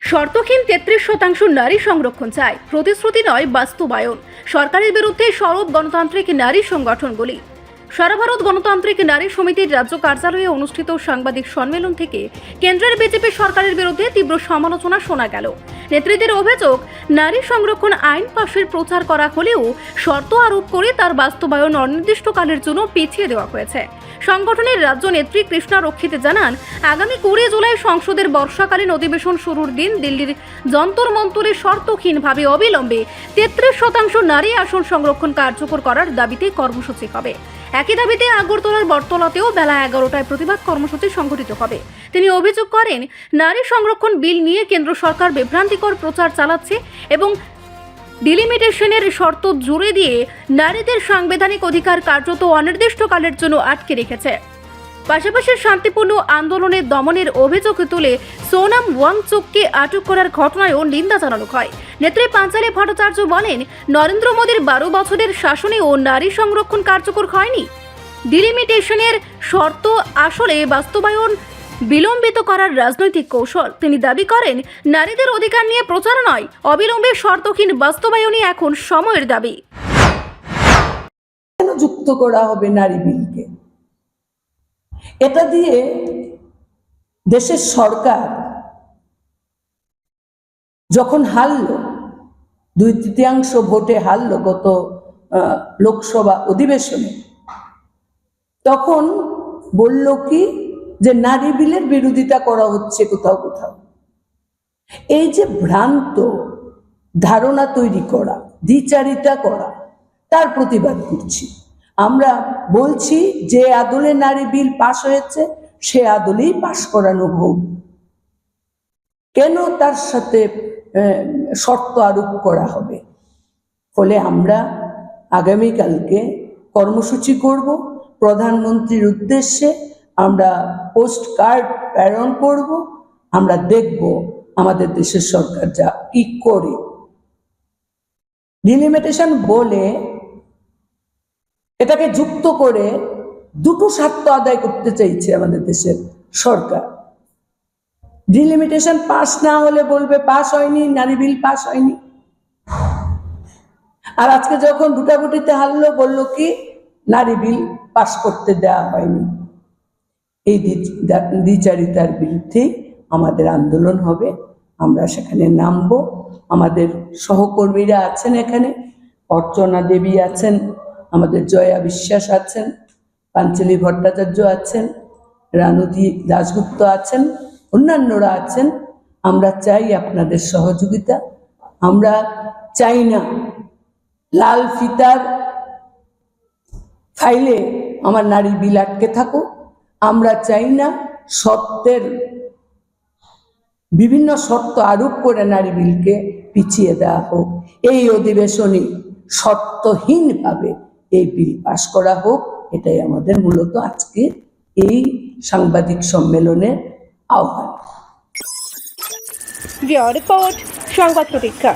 শর্তহীন 33% নারী সংরক্ষণ চায়, প্রতিশ্রুতি নয় বাস্তবায়ন। সরকারের বিরুদ্ধে সরব গণতান্ত্রিক নারী সংগঠনগুলি। সারা ভারত গণতান্ত্রিক নারী সমিতির রাজ্য কার্যালয়ে অনুষ্ঠিত সাংবাদিক সম্মেলন থেকে কেন্দ্রের বিজেপি সরকারের বিরুদ্ধে তীব্র সমালোচনা শোনা গেল। নেতৃত্বের অভিযোগ, নারী সংরক্ষণ আইন পাশের প্রচার করা হলেও শর্ত আরোপ করে তার বাস্তবায়ন অনির্দিষ্টকালের জন্য পিছিয়ে দেওয়া হয়েছে। সংগঠনের রাজ্য নেত্রী কৃষ্ণা রক্ষিত জানান, আগামী 20 জুলাই সংসদের বর্ষাকালীন অধিবেশন শুরুর দিন দিল্লির যন্তর মন্তরে শর্তহীনভাবে অবিলম্বে 33% নারী আসন সংরক্ষণ কার্যকর করার দাবিতে কর্মসূচি হবে। একই দাবিতে আগরতলার বটতলাতেও বেলা 11টায় প্রতিবাদ কর্মসূচি সংঘটিত হবে। তিনি অভিযোগ করেন, নারী সংরক্ষণ বিল নিয়ে কেন্দ্র সরকার বিভ্রান্তিকর প্রচার চালাচ্ছে এবং ডিলিমিটেশনের শর্ত জুড়ে দিয়ে নারীদের সাংবিধানিক অধিকার কার্যত অনির্দিষ্টকালের জন্য আটকে রেখেছে। পাশাপাশি শান্তিপূর্ণ আন্দোলনের দমনের অভিযোগ তুলে সোনাম ওয়াংচুককে আটক করার ঘটনায়ও নিন্দা জানানো হয়। নেত্রী পাঞ্চালী ভট্টাচার্য বলেন, নরেন্দ্র মোদীর 12 বছরের শাসনেও নারী সংরক্ষণ কার্যকর হয়নি। ডিলিমিটেশনের শর্ত আসলে বাস্তবায়ন বিলম্বিত করার রাজনৈতিক কৌশল। তিনি দাবি করেন, নারীদের অধিকার নিয়ে প্রচার নয়, অবিলম্বে শর্তহীন বাস্তবায়নই এখন সময়ের দাবি। যুক্ত করা হবে নারী বিলকে, এটা দিয়ে দেশের সরকার যখন হারলো, 2/3 ভোটে হারলো গত লোকসভা অধিবেশনে, তখন বলল কি যে নারী বিলের বিরোধিতা করা হচ্ছে কোথাও কোথাও। এই যে ভ্রান্ত ধারণা তৈরি করা, দ্বিচারিতা করা, তার প্রতিবাদ করছি। আমরা বলছি যে আদলে নারী বিল পাশ হয়েছে সে আদলেই পাশ করানো হোক, কেন তার সাথে শর্ত আরোপ করা হবে? ফলে আমরা আগামীকালকে কর্মসূচি করব, প্রধানমন্ত্রীর উদ্দেশ্যে আমরা পোস্ট কার্ড প্রেরণ করব। আমরা দেখব আমাদের দেশের সরকার যা কি করে। ডিলিমিটেশন বলে এটাকে যুক্ত করে দুটো স্বার্থ আদায় করতে চাইছে আমাদের দেশের সরকার। ডিলিমিটেশন পাস না হলে বলবে পাস হয়নি, নারী বিল পাস হয়নি। আর আজকে যখন ভোটাভুটিতে হারলো বললো কি নারী বিল পাস করতে দেওয়া হয়নি। এই দ্বিচারিতার বিরুদ্ধে আমাদের আন্দোলন হবে, আমরা সেখানে নামবো। আমাদের সহকর্মীরা আছেন, এখানে অর্চনা দেবী আছেন, আমাদের জয়া বিশ্বাস আছেন, পাঞ্চালী ভট্টাচার্য আছেন, রানুদি দাশগুপ্ত আছেন, অন্যান্যরা আছেন। আমরা চাই আপনাদের সহযোগিতা। আমরা চাই না লাল ফিতার ফাইলে আমার নারী বিল আটকে থাকুক। আমরা চাই না বিভিন্ন শর্ত আরোপ করে নারী বিলকে পিছিয়ে দেওয়া হোক। এই অধিবেশনে শর্তহীনভাবে এই বিল পাশ করা হোক, এটাই আমাদের মূলত আজকে এই সাংবাদিক সম্মেলনের আহ্বান। রিপোর্ট, সংবাদ প্রতীক্ষা।